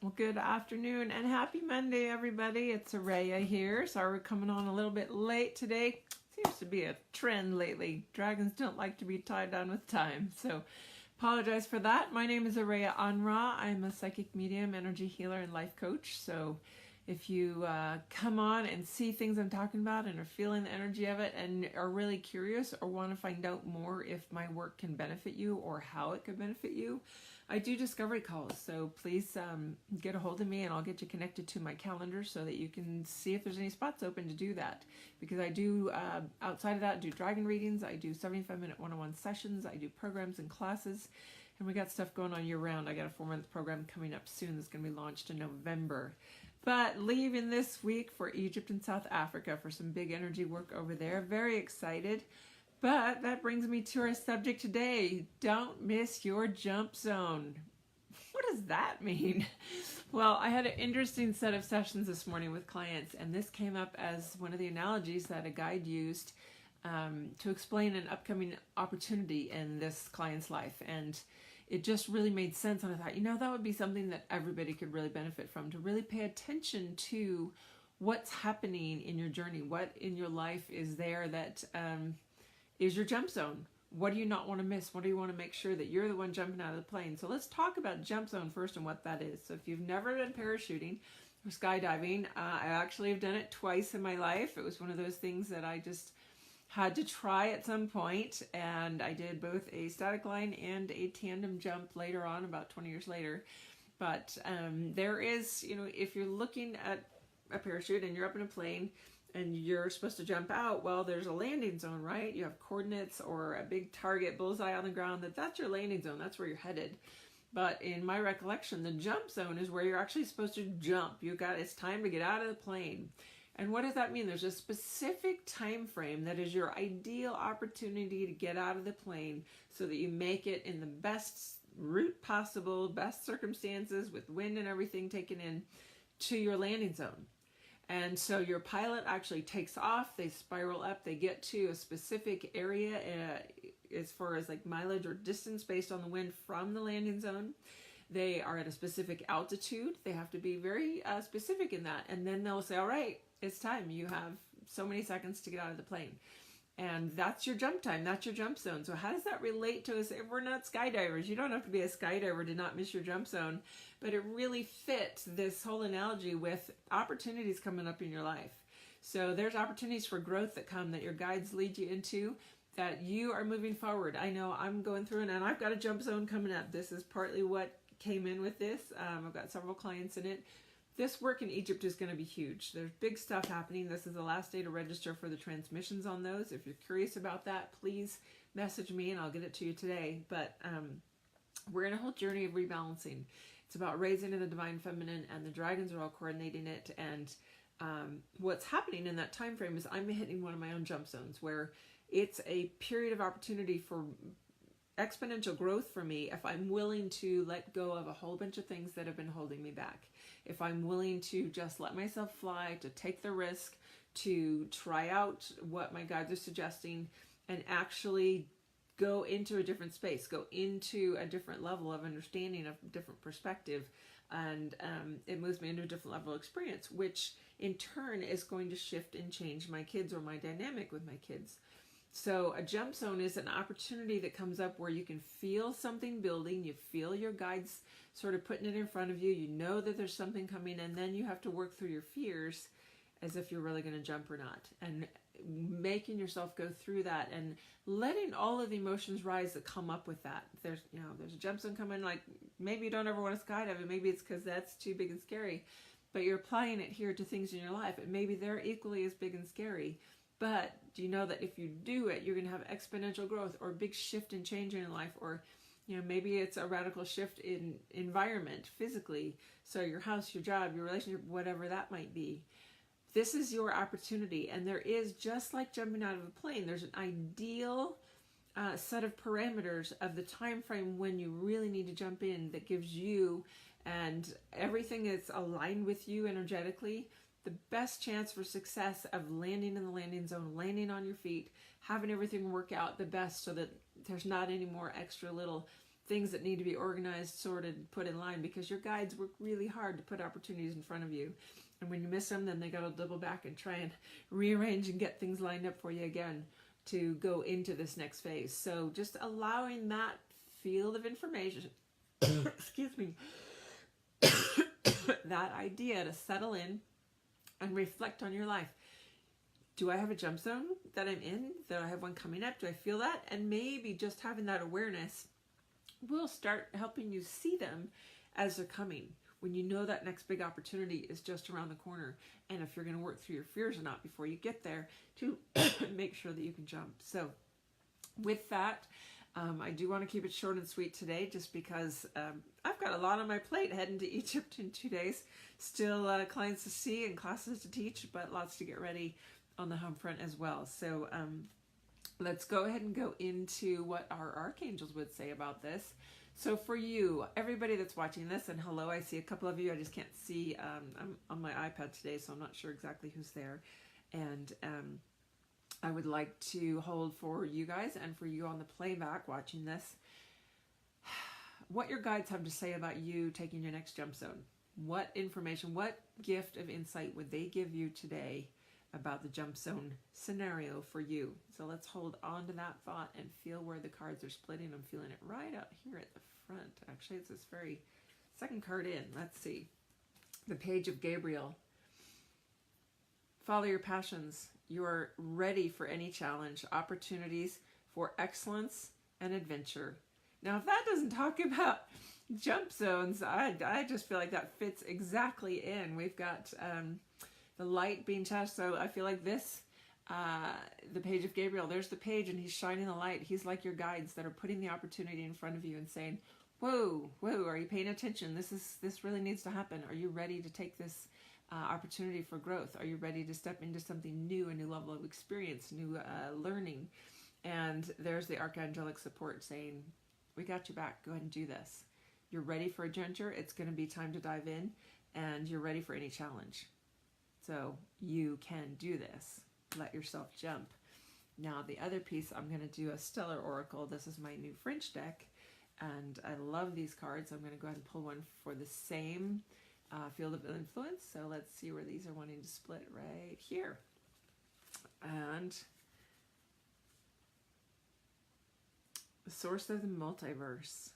Well, good afternoon and happy Monday, everybody. It's Araya here. Sorry we're coming on a little bit late today. Seems to be a trend lately. Dragons don't like to be tied down with time, so apologize for that. My name is Araya Anra. I'm a psychic medium, energy healer, and life coach. So if you come on and see things I'm talking about and are feeling the energy of it and are really curious or want to find out more if my work can benefit you or how it could benefit you, I do discovery calls, so please get a hold of me and I'll get you connected to my calendar so that you can see if there's any spots open to do that. Because I do, outside of that, do dragon readings, I do 75-minute one-on-one sessions, I do programs and classes, and we got stuff going on year-round. I got a 4-month program coming up soon that's going to be launched in November. But leaving this week for Egypt and South Africa for some big energy work over there. Very excited. But that brings me to our subject today. Don't miss your jump zone. What does that mean? Well, I had an interesting set of sessions this morning with clients, and this came up as one of the analogies that a guide used to explain an upcoming opportunity in this client's life. And it just really made sense. And I thought, that would be something that everybody could really benefit from, to really pay attention to what's happening in your journey, what in your life is there that is your jump zone. What do you not want to miss? What do you want to make sure that you're the one jumping out of the plane? So let's talk about jump zone first and what that is. So if you've never done parachuting or skydiving, I actually have done it twice in my life. It was one of those things that I just had to try at some point, and I did both a static line and a tandem jump later on, about 20 years later. But there is, if you're looking at a parachute and you're up in a plane, and you're supposed to jump out, well, there's a landing zone, right? You have coordinates or a big target bullseye on the ground, that's your landing zone. That's where you're headed. But in my recollection, the jump zone is where you're actually supposed to jump. It's time to get out of the plane. And what does that mean? There's a specific time frame that is your ideal opportunity to get out of the plane so that you make it in the best route possible, best circumstances with wind and everything taken in to your landing zone. And so your pilot actually takes off, they spiral up, they get to a specific area as far as like mileage or distance based on the wind from the landing zone. They are at a specific altitude. They have to be very specific in that. And then they'll say, all right, it's time. You have so many seconds to get out of the plane. And that's your jump time. That's your jump zone. So how does that relate to us? We're not skydivers. You don't have to be a skydiver to not miss your jump zone. But it really fits this whole analogy with opportunities coming up in your life. So there's opportunities for growth that come that your guides lead you into, that you are moving forward. I know I'm going through and I've got a jump zone coming up. This is partly what came in with this. I've got several clients in it. This work in Egypt is going to be huge. There's big stuff happening. This is the last day to register for the transmissions on those. If you're curious about that, please message me and I'll get it to you today. But we're in a whole journey of rebalancing. It's about raising in the divine feminine, and the dragons are all coordinating it. And what's happening in that time frame is I'm hitting one of my own jump zones where it's a period of opportunity for exponential growth for me if I'm willing to let go of a whole bunch of things that have been holding me back. If I'm willing to just let myself fly, to take the risk, to try out what my guides are suggesting, and actually go into a different space, go into a different level of understanding, of different perspective, and it moves me into a different level of experience, which in turn is going to shift and change my kids or my dynamic with my kids. So a jump zone is an opportunity that comes up where you can feel something building, you feel your guides sort of putting it in front of you, you know that there's something coming, and then you have to work through your fears as if you're really going to jump or not, and making yourself go through that and letting all of the emotions rise that come up with that. There's a jump zone coming, like maybe you don't ever want to skydive, and maybe it's because that's too big and scary, but you're applying it here to things in your life, and maybe they're equally as big and scary. But do you know that if you do it, you're going to have exponential growth or a big shift and change in your life? Or, maybe it's a radical shift in environment, physically. So your house, your job, your relationship, whatever that might be. This is your opportunity. And there is, just like jumping out of a plane, there's an ideal set of parameters of the time frame when you really need to jump in that gives you and everything that's aligned with you energetically the best chance for success of landing in the landing zone, landing on your feet, having everything work out the best so that there's not any more extra little things that need to be organized, sorted, put in line, because your guides work really hard to put opportunities in front of you. And when you miss them, then they got to double back and try and rearrange and get things lined up for you again to go into this next phase. So just allowing that field of information, excuse me, that idea to settle in and reflect on your life. Do I have a jump zone that I'm in? Do I have one coming up? Do I feel that? And maybe just having that awareness will start helping you see them as they're coming. When you know that next big opportunity is just around the corner, and if you're going to work through your fears or not before you get there, to make sure that you can jump. So with that, I do want to keep it short and sweet today, just because I've got a lot on my plate heading to Egypt in 2 days. Still clients to see and classes to teach, but lots to get ready on the home front as well. So let's go ahead and go into what our archangels would say about this. So for you, everybody that's watching this, and hello, I see a couple of you, I just can't see, I'm on my iPad today, so I'm not sure exactly who's there. And I would like to hold for you guys and for you on the playback watching this, what your guides have to say about you taking your next jump zone. What information, what gift of insight would they give you today about the jump zone scenario for you? So let's hold on to that thought and feel where the cards are splitting. I'm feeling it right out here at the front. Actually, it's this very second card in. Let's see. The Page of Gabriel. Follow your passions. You're ready for any challenge, opportunities for excellence and adventure. Now, if that doesn't talk about jump zones, I just feel like that fits exactly in. We've got the light being touched, so I feel like this, the Page of Gabriel, there's the page and he's shining the light. He's like your guides that are putting the opportunity in front of you and saying, whoa, are you paying attention? This really needs to happen. Are you ready to take this opportunity for growth? Are you ready to step into something new, a new level of experience, new learning? And there's the archangelic support saying, we got you back. Go ahead and do this. You're ready for adventure. It's going to be time to dive in, and you're ready for any challenge. So you can do this. Let yourself jump. Now the other piece, I'm going to do a Stellar Oracle. This is my new French deck, and I love these cards. I'm going to go ahead and pull one for the same field of influence. So let's see where these are wanting to split right here. And the source of the multiverse.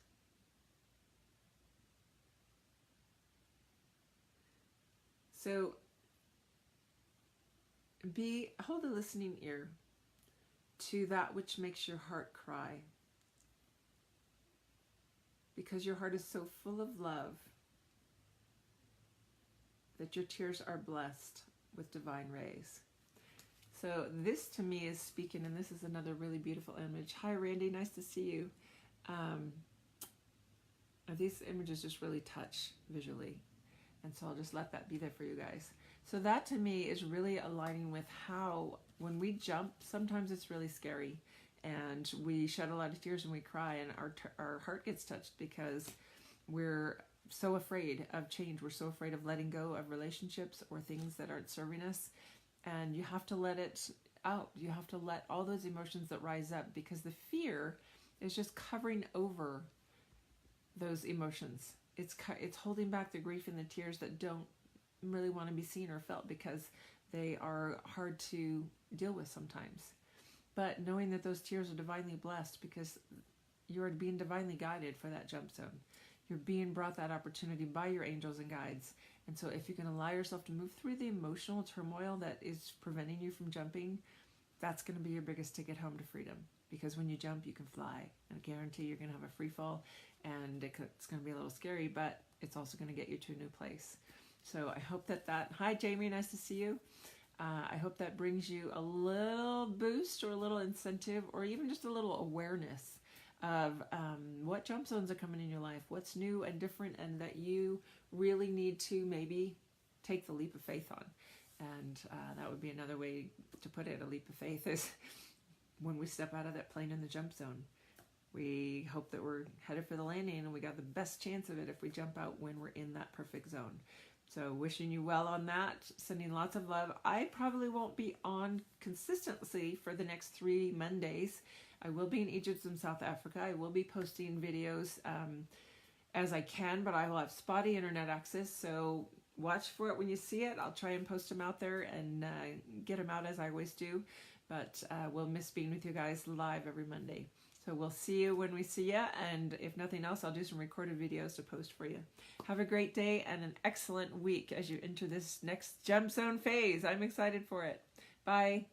So hold a listening ear to that which makes your heart cry, because your heart is so full of love that your tears are blessed with divine rays. So this to me is speaking, and this is another really beautiful image. Hi Randy, nice to see you. These images just really touch visually, and so I'll just let that be there for you guys. So that to me is really aligning with how when we jump, sometimes it's really scary and we shed a lot of tears and we cry, and our heart gets touched because we're so afraid of change. We're so afraid of letting go of relationships or things that aren't serving us. And you have to let it out. You have to let all those emotions that rise up, because the fear is just covering over those emotions. It's holding back the grief and the tears that don't really want to be seen or felt, because they are hard to deal with sometimes. But knowing that those tears are divinely blessed, because you're being divinely guided for that jump zone. You're being brought that opportunity by your angels and guides. And so if you can allow yourself to move through the emotional turmoil that is preventing you from jumping, that's going to be your biggest ticket home to freedom. Because when you jump, you can fly. And I guarantee you're going to have a free fall, and it's going to be a little scary, but it's also going to get you to a new place. So I hope that hi Jamie, nice to see you. I hope that brings you a little boost or a little incentive, or even just a little awareness of what jump zones are coming in your life, what's new and different, and that you really need to maybe take the leap of faith on. And that would be another way to put it. A leap of faith is when we step out of that plane in the jump zone. We hope that we're headed for the landing, and we got the best chance of it if we jump out when we're in that perfect zone. So wishing you well on that, sending lots of love. I probably won't be on consistently for the next 3 Mondays. I will be in Egypt and South Africa. I will be posting videos as I can, but I will have spotty internet access, so watch for it when you see it. I'll try and post them out there and get them out as I always do, but we'll miss being with you guys live every Monday. So we'll see you when we see you, and if nothing else, I'll do some recorded videos to post for you. Have a great day and an excellent week as you enter this next Gem Zone phase. I'm excited for it. Bye.